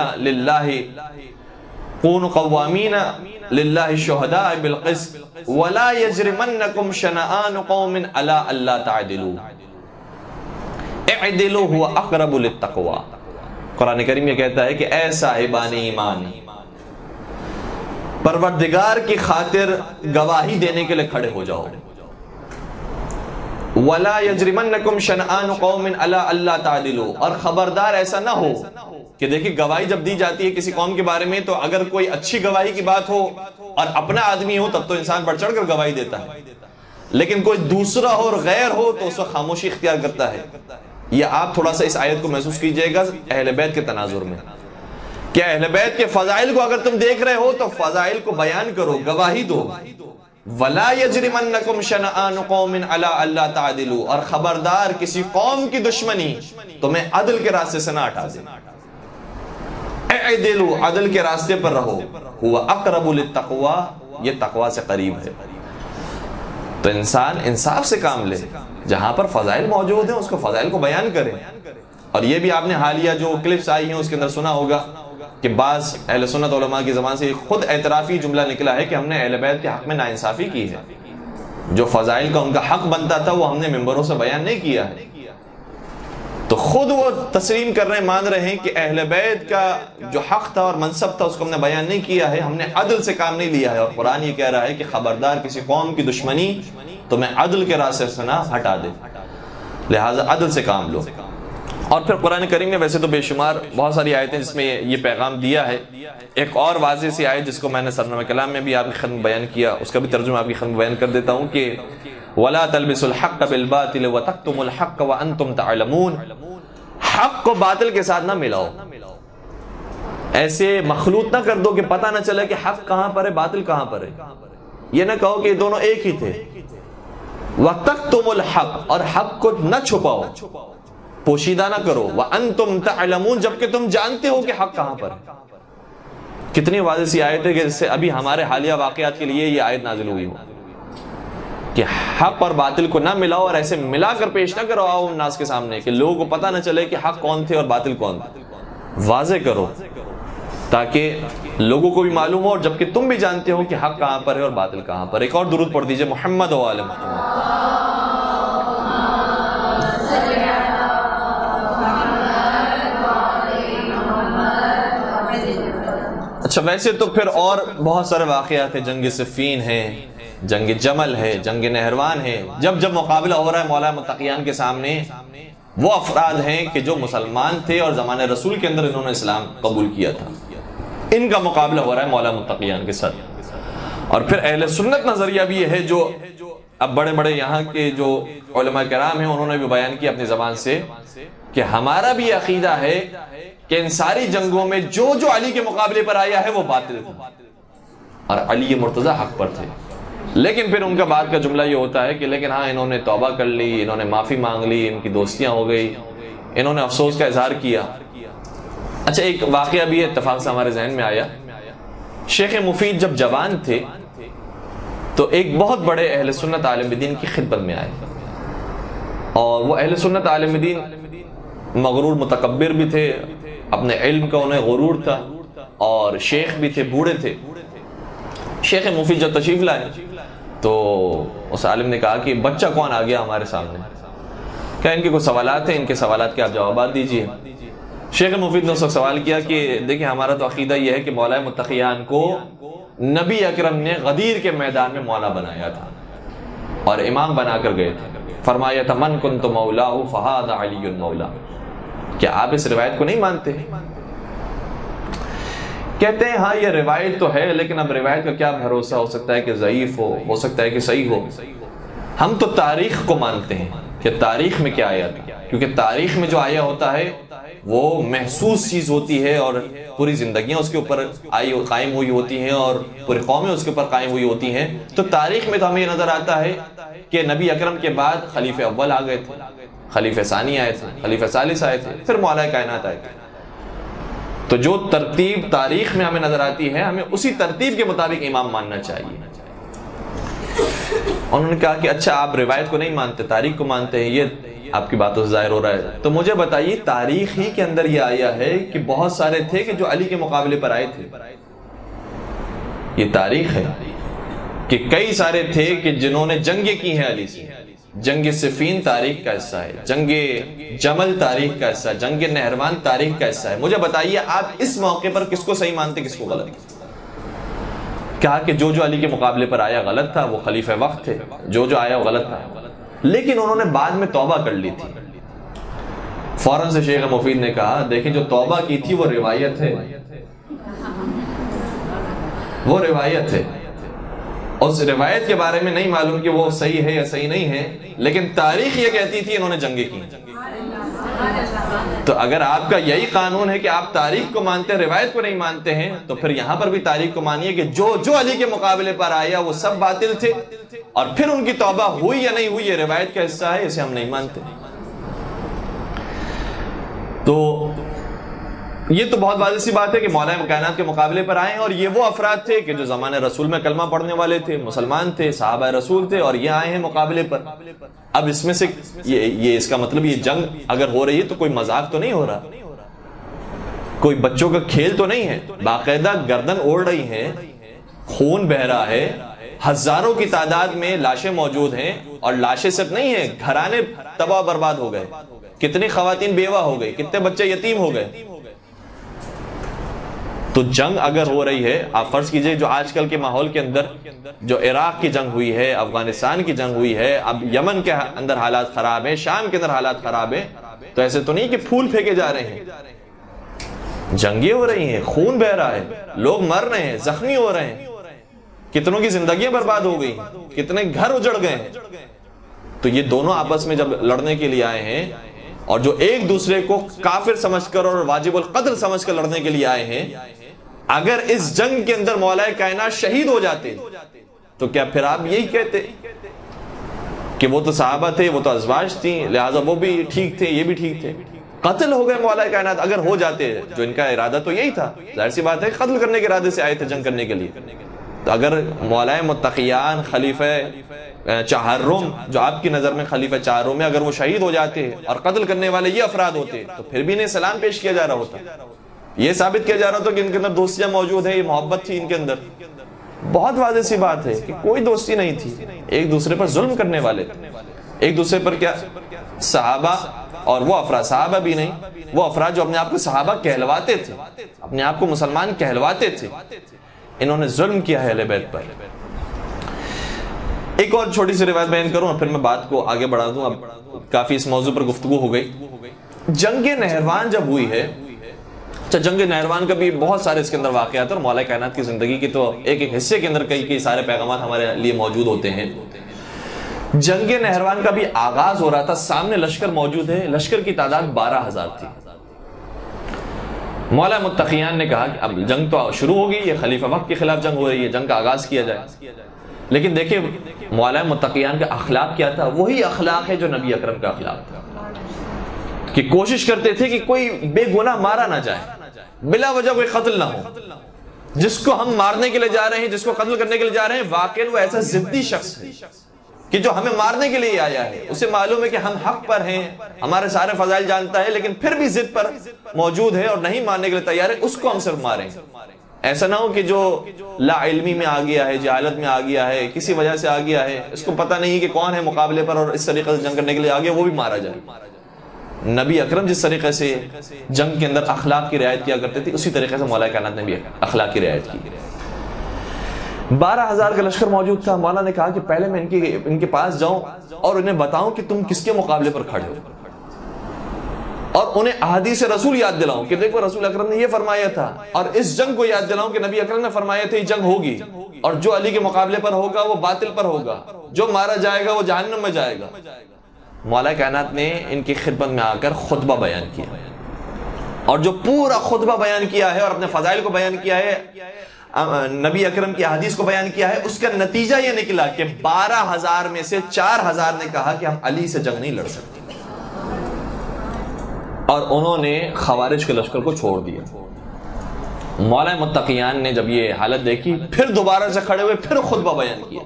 Speaker 1: للہ شہداء بالقسط ولا یجرمنکم شنآن قوم علی الا تعدلوا اعدلوا هو اقرب للتقوی۔ قرآن کریم یہ کہتا ہے کہ اے صاحبان ایمان، پروردگار کی خاطر گواہی دینے کے لیے کھڑے ہو جاؤ۔ وَلَا يَجْرِمَنَّكُمْ شَنْآنُ قَوْمٍ عَلَىٰ أَلَّا تَعْدِلُوا، اور خبردار ایسا نہ ہو کہ دیکھیں گواہی جب دی جاتی ہے کسی قوم کے بارے میں تو اگر کوئی اچھی گواہی کی بات ہو اور اپنا آدمی ہو تب تو انسان بڑھ چڑھ کر گواہی دیتا ہے، لیکن کوئی دوسرا ہو اور غیر ہو تو اس وقت خاموشی اختیار کرتا ہے۔ یہ آپ تھوڑا سا اس آیت کو محسوس کیجئے گا اہل بیت کے تناظر میں، کہ اہل بیت کے فضائل کو اگر تم دیکھ رہے ہو تو فضائل کو بیان کرو، گواہی دو۔ وَلَا يَجْرِمَنَّكُمْ شَنَآنُ قَوْمٍ عَلَىٰ أَلَّا تَعْدِلُوا، اور خبردار کسی قوم کی دشمنی تمہیں عدل کے راستے سے نہ ہٹا دے۔ اعدلوا، عدل کے راستے پر رہو، هُوَ أَقْرَبُ لِلتَّقْوَىٰ، یہ تقویٰ سے قریب ہے۔ تو انسان انصاف سے کام لے، جہاں پر فضائل موجود ہیں اس کو فضائل کو بیان کرے۔ اور یہ بھی آپ نے حالیہ جو کلپس آئی ہیں اس کے اندر سنا ہوگا کہ بعض اہل سنت علماء کی زبان سے خود اعترافی جملہ نکلا ہے کہ ہم نے اہل بیت کے حق میں ناانصافی کی ہے، جو فضائل کا ان کا حق بنتا تھا وہ ہم نے ممبروں سے بیان نہیں کیا ہے۔ تو خود وہ تسلیم کر رہے ہیں، مان رہے ہیں کہ اہل بیت کا جو حق تھا اور منصب تھا اس کو ہم نے بیان نہیں کیا ہے، ہم نے عدل سے کام نہیں لیا ہے۔ اور قرآن یہ کہہ رہا ہے کہ خبردار کسی قوم کی دشمنی تمہیں عدل کے راستے سے نہ ہٹا دے، لہٰذا عدل سے کام لو۔ اور پھر قرآن کریم نے ویسے تو بے شمار بہت ساری آیتیں جس میں یہ پیغام دیا ہے۔ ایک اور واضح سی آیت جس کو میں نے سرنامہ کلام میں بھی آپ کی خدمت بیان کیا، اس کا بھی ترجمہ آپ کی خدمت بیان کر دیتا ہوں کہ وَلَا تَلْبِسُوا الْحَقَّ بِالْبَاطِلِ وَتَكْتُمُوا الْحَقَّ وَأَنْتُمْ تَعْلَمُونَ، حق کو باطل کے ساتھ نہ ملاؤ، ایسے مخلوط نہ کر دو کہ پتہ نہ چلے کہ حق کہاں پر ہے باطل کہاں پر ہے۔ یہ نہ کہو کہ یہ دونوں ایک ہی تھے۔ وَتَكْتُمُوا الْحَقَّ، اور حق کو نہ چھپاؤ، پوشیدہ نہ کرو۔ وَأَنْتُمْ تَعْلَمُونَ، جبکہ تم جانتے ہو کہ حق کہاں پر ہے۔ کتنی واضح سی آیت ہے کہ جس سے ابھی ہمارے حالیہ واقعات کے لیے یہ آیت نازل ہوئی ہو کہ حق اور باطل کو نہ ملاؤ، اور ایسے ملا کر پیش نہ کرو عوام الناس کے سامنے کہ لوگوں کو پتہ نہ چلے کہ حق کون تھے اور باطل کون تھے۔ واضح کرو تاکہ لوگوں کو بھی معلوم ہو، اور جبکہ تم بھی جانتے ہو کہ حق کہاں پر ہے اور باطل کہاں پر۔ ایک اور درود پڑھ دیجئے محمد و آل محمد۔ اچھا، ویسے تو پھر اور بہت سارے واقعات ہیں، جنگ صفین ہے، جنگ جمل ہے، جنگ نہروان ہے۔ جب جب مقابلہ ہو رہا ہے مولا متقیان کے سامنے، وہ افراد ہیں کہ جو مسلمان تھے اور زمانے رسول کے اندر انہوں نے اسلام قبول کیا تھا، ان کا مقابلہ ہو رہا ہے مولا متقیان کے ساتھ۔ اور پھر اہل سنت نظریہ بھی یہ ہے، جو اب بڑے بڑے یہاں کے جو علماء کرام ہیں انہوں نے بھی بیان کیا اپنی زبان سے کہ ہمارا بھی عقیدہ ہے کہ ان ساری جنگوں میں جو جو علی کے مقابلے پر آیا ہے وہ باطل تھا اور علی مرتضی حق پر تھے۔ لیکن پھر ان کا بعد کا جملہ یہ ہوتا ہے کہ لیکن ہاں انہوں نے توبہ کر لی، انہوں نے معافی مانگ لی، ان کی دوستیاں ہو گئی، انہوں نے افسوس کا اظہار کیا۔ اچھا، ایک واقعہ بھی اتفاق سے ہمارے ذہن میں آیا۔ شیخ مفید جب جوان تھے تو ایک بہت بڑے اہل سنت عالم دین کی خدمت میں آئے، اور وہ اہل سنت عالم دین مغرور متکبر بھی تھے، اپنے علم کا انہیں غرور تھا، اور شیخ بھی تھے، بوڑھے تھے۔ شیخ مفید جب تشریف لائے تو اس عالم نے کہا کہ بچہ کون آ گیا ہمارے سامنے، کہا ان کے کچھ سوالات ہیں، ان کے سوالات کے آپ جوابات دیجئے۔ شیخ مفید نے اس وقت سوال کیا کہ دیکھیں ہمارا تو عقیدہ یہ ہے کہ مولا متقیان کو نبی اکرم نے غدیر کے میدان میں مولا بنایا تھا اور امام بنا کر گئے تھے. فرمایا تھا من کنت مولا فہذا علی مولا. کیا آپ اس روایت کو نہیں مانتے؟ کہتے ہیں ہاں یہ روایت تو ہے، لیکن اب روایت کا کیا بھروسہ، ہو سکتا ہے کہ ضعیف ہو سکتا ہے کہ صحیح ہو. ہم تو تاریخ کو مانتے ہیں کہ تاریخ میں کیا آیا تھا، کیونکہ تاریخ میں جو آیا ہوتا ہے وہ محسوس چیز ہوتی ہے اور پوری زندگیاں اس کے اوپر قائم ہوئی ہوتی ہیں اور پوری قومیں اس کے اوپر قائم ہوئی ہوتی ہیں. تو تاریخ میں تو ہمیں یہ نظر آتا ہے کہ نبی اکرم کے بعد خلیفہ اول آ گئے تھے، خلیفہ ثانی آئے تھے، خلیفہ ثالث آئے تھے، پھر مولا کائنات آئے تھے. تو جو ترتیب تاریخ میں ہمیں نظر آتی ہے ہمیں اسی ترتیب کے مطابق امام ماننا چاہیے. انہوں نے کہا کہ اچھا آپ روایت کو نہیں مانتے، تاریخ کو مانتے ہیں، یہ آپ کی باتوں سے ظاہر ہو رہا ہے. تو مجھے بتائیے تاریخ ہی کے اندر یہ آیا ہے کہ بہت سارے تھے کہ جو علی کے مقابلے پر آئے تھے. یہ تاریخ ہے کہ کئی سارے تھے کہ جنہوں نے جنگیں کی ہیں علی سے. جنگ صفین تاریخ کا حصہ ہے، جنگ جمل تاریخ کا حصہ ہے، جنگ نہروان تاریخ کا حصہ ہے. مجھے بتائیے آپ اس موقع پر کس کو صحیح مانتے کس کو غلط؟ کہا کہ جو علی کے مقابلے پر آیا غلط تھا، وہ خلیفہ وقت تھے، جو آیا وہ غلط تھا. لیکن انہوں نے بعد میں توبہ کر لی تھی. فوراً سے شیخ مفید نے کہا دیکھیں جو توبہ کی تھی وہ روایت ہے، وہ روایت ہے. اس روایت کے بارے میں نہیں معلوم کہ وہ صحیح ہے یا صحیح نہیں ہے، لیکن تاریخ یہ کہتی تھی انہوں نے جنگیں کی. تو اگر آپ کا یہی قانون ہے کہ آپ تاریخ کو مانتے ہیں روایت کو نہیں مانتے ہیں، تو پھر یہاں پر بھی تاریخ کو مانیے کہ جو علی کے مقابلے پر آیا وہ سب باطل تھے، اور پھر ان کی توبہ ہوئی یا نہیں ہوئی یہ روایت کا حصہ ہے، اسے ہم نہیں مانتے. تو یہ تو بہت واضح سی بات ہے کہ مولا کائنات کے مقابلے پر آئے ہیں، اور یہ وہ افراد تھے کہ جو زمانے رسول میں کلمہ پڑھنے والے تھے، مسلمان تھے، صحابہ رسول تھے، اور یہ آئے ہیں مقابلے پر. اب اس میں سے یہ اس کا مطلب یہ جنگ اگر ہو رہی ہے تو کوئی مذاق تو نہیں ہو رہا، کوئی بچوں کا کھیل تو نہیں ہے. باقاعدہ گردن اوڑ رہی ہیں، خون بہہ رہا ہے، ہزاروں کی تعداد میں لاشیں موجود ہیں، اور لاشیں صرف نہیں ہیں، گھرانے تباہ برباد ہو گئے، کتنی خواتین بیوہ ہو گئی، کتنے بچے یتیم ہو گئے. تو جنگ اگر ہو رہی ہے، آپ فرض کیجئے جو آج کل کے ماحول کے اندر جو عراق کی جنگ ہوئی ہے، افغانستان کی جنگ ہوئی ہے، اب یمن کے اندر حالات خراب ہیں، شام کے اندر حالات خراب ہیں، تو ایسے تو نہیں کہ پھول پھینکے جا رہے ہیں. جنگیں ہو رہی ہیں، خون بہہ رہا ہے، لوگ مر رہے ہیں، زخمی ہو رہے ہیں، کتنوں کی زندگیاں برباد ہو گئی، کتنے گھر اجڑ گئے ہیں. تو یہ دونوں آپس میں جب لڑنے کے لیے آئے ہیں، اور جو ایک دوسرے کو کافر سمجھ کر اور واجب القتل سمجھ کر لڑنے کے لیے آئے ہیں، اگر اس جنگ کے اندر مولا کائنات شہید ہو جاتے تو کیا پھر آپ یہی کہتے کہ وہ تو صحابہ تھے، وہ تو ازواج تھیں، لہٰذا وہ بھی ٹھیک تھے، یہ بھی ٹھیک تھے؟ قتل ہو گئے مولا کائنات اگر ہو جاتے، جو ان کا ارادہ تو یہی تھا، ظاہر سی بات ہے قتل کرنے کے ارادے سے آئے تھے جنگ کرنے کے لیے. تو اگر مولا متقیان خلیفہ چہارم جو آپ کی نظر میں خلیفہ چہارم ہے، اگر وہ شہید ہو جاتے اور قتل کرنے والے یہ افراد ہوتے تو پھر بھی انہیں سلام پیش کیا جا رہا ہوتا، یہ ثابت کیا جا رہا تھا کہ ان کے اندر دوستیاں موجود ہیں، یہ محبت تھی ان کے اندر. بہت واضح سی بات ہے کہ کوئی دوستی نہیں تھی، ایک دوسرے پر ظلم کرنے والے تھے. ایک دوسرے پر کیا صحابہ اور وہ افراد، صحابہ بھی نہیں، وہ افراد جو اپنے آپ کو صحابہ کہلواتے تھے، اپنے آپ کو مسلمان کہلواتے تھے، انہوں نے ظلم کیا ہے اہل بیت پر. ایک اور چھوٹی سی روایت بیان کروں اور پھر میں بات کو آگے بڑھا دوں. اب کافی اس موضوع پر گفتگو ہو گئی. جنگ نہروان جب ہوئی ہے، اچھا جنگ نہروان کا بھی بہت سارے اس کے اندر واقعات اور مولا کائنات کی زندگی کی تو ایک ایک حصے کے اندر کئی سارے پیغامات ہمارے لیے موجود ہوتے ہیں. جنگ نہروان کا بھی آغاز ہو رہا تھا، سامنے لشکر موجود ہے، لشکر کی تعداد 12,000 تھی. مولا متقیان نے کہا کہ اب جنگ تو شروع ہوگی، یہ خلیفہ وقت کے خلاف جنگ ہو رہی ہے، جنگ کا آغاز کیا جائے. لیکن دیکھیں مولا متقیان کا اخلاق کیا تھا، وہی اخلاق ہے جو نبی اکرم کا اخلاق تھا، کہ کوشش کرتے تھے کہ کوئی بے گناہ مارا نہ جائے، بلا وجہ کوئی قتل نہ ہو. جس کو ہم مارنے کے لیے جا رہے ہیں، جس کو قتل کرنے کے لیے جا رہے ہیں، واقعی وہ ایسا ضدی شخص ہے کہ جو ہمیں مارنے کے لیے آیا ہے. اسے معلوم ہے کہ ہم حق پر ہیں، ہمارے سارے فضائل جانتا ہے، لیکن پھر بھی ضد پر موجود ہے اور نہیں ماننے کے لیے تیار ہے، اس کو ہم صرف ماریں. ایسا نہ ہو کہ جو لا علمی میں آ گیا ہے، جہالت میں آ گیا ہے، کسی وجہ سے آ گیا ہے، اس کو پتہ نہیں کہ کون ہے مقابلے پر اور اس طریقے سے جنگ کرنے کے لیے آ گیا، وہ بھی مارا جائے. نبی اکرم جس طریقے سے جنگ کے اندر اخلاق کی رعایت کیا کرتے تھے اسی طریقے سے مولا کائنات نے بھی اخلاق کی رعایت کی۔ 12,000 کا لشکر موجود تھا۔ مولا نے کہا کہ پہلے میں ان کے پاس جاؤں اور انہیں بتاؤں کہ تم کس کے مقابلے پر کھڑے ہو، اور انہیں احادیث رسول یاد دلاؤں کہ دیکھو رسول اکرم نے یہ فرمایا تھا، اور اس جنگ کو یاد دلاؤں کہ نبی اکرم نے فرمایا تھا یہ جنگ ہوگی، اور جو علی کے مقابلے پر ہوگا وہ باطل پر ہوگا، جو مارا جائے گا وہ جہنم میں جائے گا۔ مولا کائنات نے ان کی خدمت میں آ کر خطبہ بیان کیا، اور جو پورا خطبہ بیان کیا ہے اور اپنے فضائل کو بیان کیا ہے، نبی اکرم کی حدیث کو بیان کیا ہے، اس کا نتیجہ یہ نکلا کہ 12,000 میں سے 4,000 نے کہا کہ ہم علی سے جنگ نہیں لڑ سکتے، اور انہوں نے خوارج کے لشکر کو چھوڑ دیا۔ مولا متقیان نے جب یہ حالت دیکھی پھر دوبارہ سے کھڑے ہوئے، پھر خطبہ بیان کیا،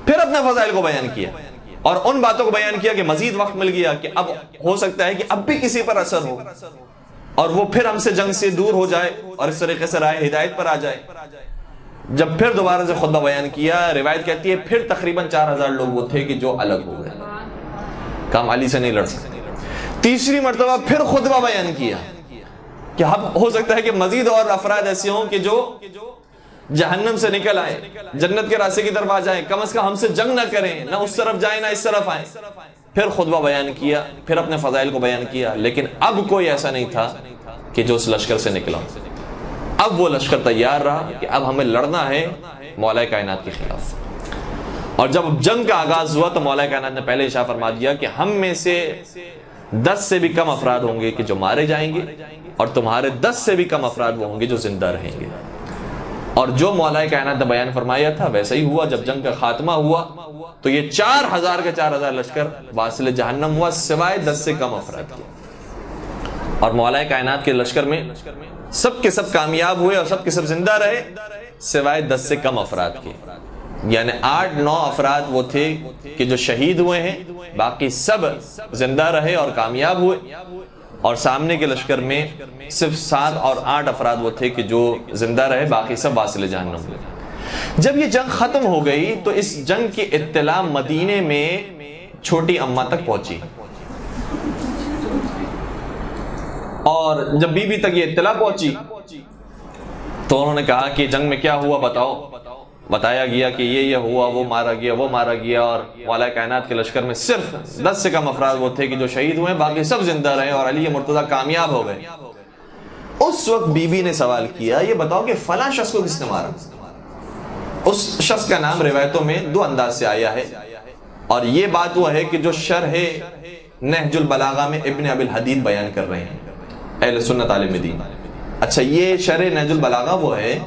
Speaker 1: پھر اپنے فضائل کو بیان کیا، اور ان باتوں کو بیان کیا کہ مزید وقت مل گیا کہ اب ہو سکتا ہے کہ اب بھی کسی پر اثر ہو اور وہ پھر ہم سے جنگ سے دور ہو جائے اور اس طریقے سے راہ ہدایت پر آ جائے۔ جب پھر دوبارہ سے خطبہ بیان کیا، روایت کہتی ہے پھر تقریباً 4,000 لوگ وہ تھے کہ جو الگ ہو گئے، کام علی سے نہیں لڑ سکتے۔ تیسری مرتبہ پھر خطبہ بیان کیا کہ اب ہو سکتا ہے کہ مزید اور افراد ایسے ہوں کہ جو جہنم سے نکل آئے، جنت کے راستے کی طرف آ جائیں، کم از کم ہم سے جنگ نہ کریں، نہ اس طرف جائیں نہ اس طرف آئیں۔ پھر خطبہ بیان کیا، پھر اپنے فضائل کو بیان کیا، لیکن اب کوئی ایسا نہیں تھا کہ جو اس لشکر سے نکلا۔ اب وہ لشکر تیار رہا کہ اب ہمیں لڑنا ہے مولا کائنات کے خلاف۔ اور جب جنگ کا آغاز ہوا تو مولا کائنات نے پہلے اشارہ فرما دیا کہ ہم میں سے 10 سے بھی کم افراد ہوں گے کہ جو مارے جائیں گے، اور تمہارے 10 سے بھی کم افراد وہ ہوں گے جو زندہ رہیں گے۔ اور جو مولا کائنات نے بیان فرمایا تھا ویسا ہی ہوا۔ جب جنگ کا خاتمہ ہوا تو یہ 4,000 کا 4,000 لشکر واصل جہنم ہوا سوائے 10 سے کم افراد کے، اور مولا کائنات کے لشکر میں سب کے سب کامیاب ہوئے اور سب کے سب زندہ رہے سوائے 10 سے کم افراد کے، یعنی 8-9 افراد وہ تھے کہ جو شہید ہوئے ہیں، باقی سب زندہ رہے اور کامیاب ہوئے، اور سامنے کے لشکر میں صرف 7 اور 8 افراد وہ تھے کہ جو زندہ رہے، باقی سب واصل جہنم ہوئے۔ جب یہ جنگ ختم ہو گئی تو اس جنگ کی اطلاع مدینے میں چھوٹی اماں تک پہنچی، اور جب بی بی تک یہ اطلاع پہنچی تو انہوں نے کہا کہ جنگ میں کیا ہوا بتاؤ۔ بتایا گیا کہ یہ ہوا، وہ مارا گیا، وہ مارا گیا، اور مولا کائنات کے لشکر میں صرف 10 سے کم افراد وہ تھے کہ جو شہید ہوئے، باقی سب زندہ رہے اور علی مرتضیٰ کامیاب ہو گئے۔ اس وقت بی بی نے سوال کیا یہ بتاؤ کہ فلاں شخص کو کس نے مارا؟ اس شخص کا نام روایتوں میں 2 انداز سے آیا ہے، اور یہ بات وہ ہے کہ جو شرح نہج البلاغہ میں ابن ابی الحدید بیان کر رہے ہیں اہل سنت عالم دین۔ اچھا، یہ شرح نہج البلاغہ وہ ہے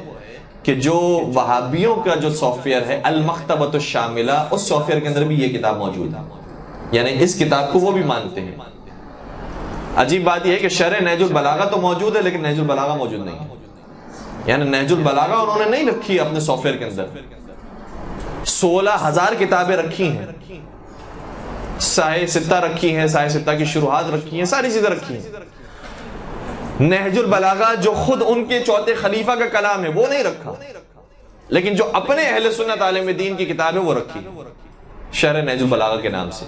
Speaker 1: کہ جو وہابیوں کا جو سافٹ ویئر ہے المکتبۃ الشاملہ، اس سافٹ ویئر کے اندر بھی یہ کتاب موجود ہے، یعنی اس کتاب کو وہ بھی مانتے ہیں۔ عجیب بات یہ ہے کہ شرح نہج البلاغہ تو موجود ہے لیکن نہج البلاغہ موجود نہیں ہے، یعنی نہج البلاغہ انہوں نے نہیں رکھی اپنے سافٹ ویئر کے اندر۔ 16,000 کتابیں رکھی ہیں، سائے ستہ رکھی ہیں، سائے ستہ کی شروحات رکھی ہیں، ساری چیزیں رکھی ہیں۔ نہج البلاغہ جو خود ان کے چوتھے خلیفہ کا کلام ہے وہ نہیں رکھا، لیکن جو اپنے اہل سنت عالم دین کی کتاب ہے وہ رکھی، شرح نہج البلاغہ کے نام سے۔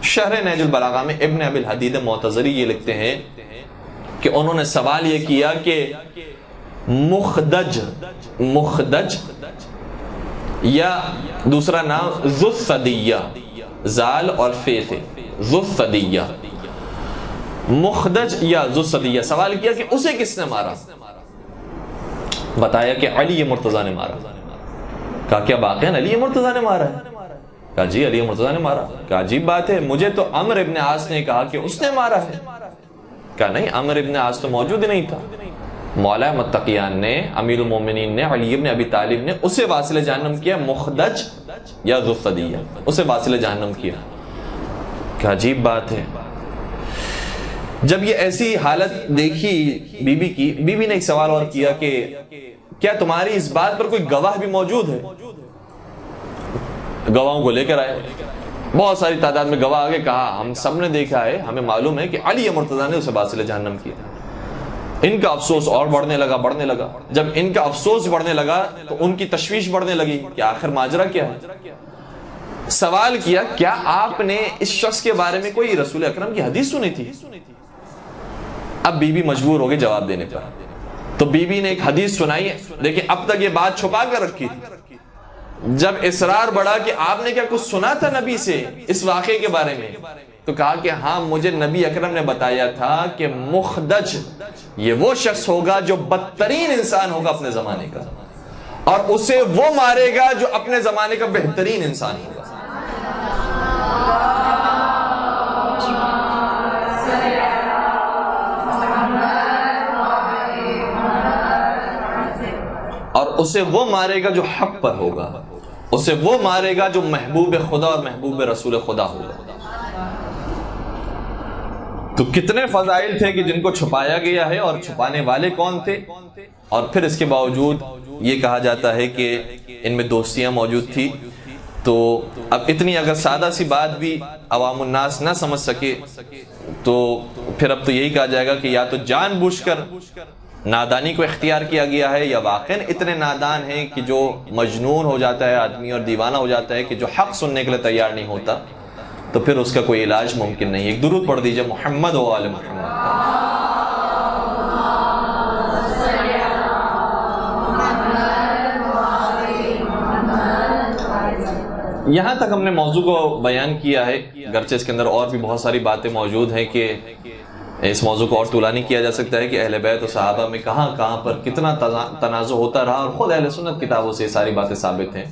Speaker 1: شرح نہج البلاغہ میں ابن ابی الحدید معتزلی یہ لکھتے ہیں کہ انہوں نے سوال یہ کیا کہ مخدج یا دوسرا نام ذو الثدیہ، زال اور فے تھے، ذو الثدیہ، مخدج یا ذو الثدیہ، سوال کیا کہ اسے کس نے مارا؟ بتایا کہ علی مرتضیٰ نے مارا۔ کہا کیا واقعاً علی مرتضیٰ نے مارا ہے؟ کہا جی علی مرتضیٰ نے مارا۔ کہا عجیب بات ہے، مجھے تو عمر ابن عاص نے کہا کہ اس نے مارا ہے۔ کہا نہیں، عمر ابن عاص تو موجود ہی نہیں تھا۔ مولا متقیان نے، امیر المومنین نے، علی ابن ابی طالب نے اسے واصل جہنم کیا، مخدج یا ذو الثدیہ، اسے واصل جہنم کیا۔ کہا عجیب بات ہے۔ جب یہ ایسی حالت دیکھی بی بی کی، بی بی نے ایک سوال اور کیا کہ کیا تمہاری اس بات پر کوئی گواہ بھی موجود ہے؟ گواہوں کو لے کر آئے، بہت ساری تعداد میں گواہ آگے، کہا ہم سب نے دیکھا ہے، ہمیں معلوم ہے کہ علی مرتضیٰ نے اسے واصل جہنم کیا۔ ان کا افسوس اور بڑھنے لگا۔ جب ان کا افسوس بڑھنے لگا تو ان کی تشویش بڑھنے لگی کہ آخر ماجرا کیا ہے۔ سوال کیا کیا آپ نے اس شخص کے بارے میں کوئی رسول اکرم کی حدیث سنی تھی؟ اب بی بی مجبور ہو گئی جواب دینے پر، تو بی بی نے ایک حدیث سنائی ہے۔ دیکھیں اب تک یہ بات چھپا کر رکھی تھی، جب اصرار بڑھا کہ آپ نے کیا کچھ سنا تھا نبی سے اس واقعے کے بارے میں، تو کہا کہ ہاں مجھے نبی اکرم نے بتایا تھا کہ مخدج یہ وہ شخص ہوگا جو بدترین انسان ہوگا اپنے زمانے کا، اور اسے وہ مارے گا جو اپنے زمانے کا بہترین انسان ہوگا۔ اور اسے وہ مارے گا جو حق پر ہوگا، اسے وہ مارے گا جو محبوب خدا اور محبوب رسول خدا ہوگا۔ تو کتنے فضائل تھے کہ جن کو چھپایا گیا ہے، اور چھپانے والے کون تھے، اور پھر اس کے باوجود یہ کہا جاتا ہے کہ ان میں دوستیاں موجود تھی۔ تو اب اتنی اگر سادہ سی بات بھی عوام الناس نہ سمجھ سکے تو پھر اب تو یہی کہا جائے گا کہ یا تو جان بوجھ کر نادانی کو اختیار کیا گیا ہے، یا واقعاً اتنے نادان ہیں کہ جو مجنون ہو جاتا ہے آدمی اور دیوانہ ہو جاتا ہے کہ جو حق سننے کے لیے تیار نہیں ہوتا، تو پھر اس کا کوئی علاج ممکن نہیں ہے۔ ایک درود پڑھ دیجئے محمد و آل محمد۔ یہاں تک ہم نے موضوع کو بیان کیا ہے، گرچہ اس کے اندر اور بھی بہت ساری باتیں موجود ہیں کہ اس موضوع کو اور طولانی کیا جا سکتا ہے کہ اہل بیت و صحابہ میں کہاں کہاں پر کتنا تنازع ہوتا رہا، اور خود اہل سنت کتابوں سے یہ ساری باتیں ثابت ہیں۔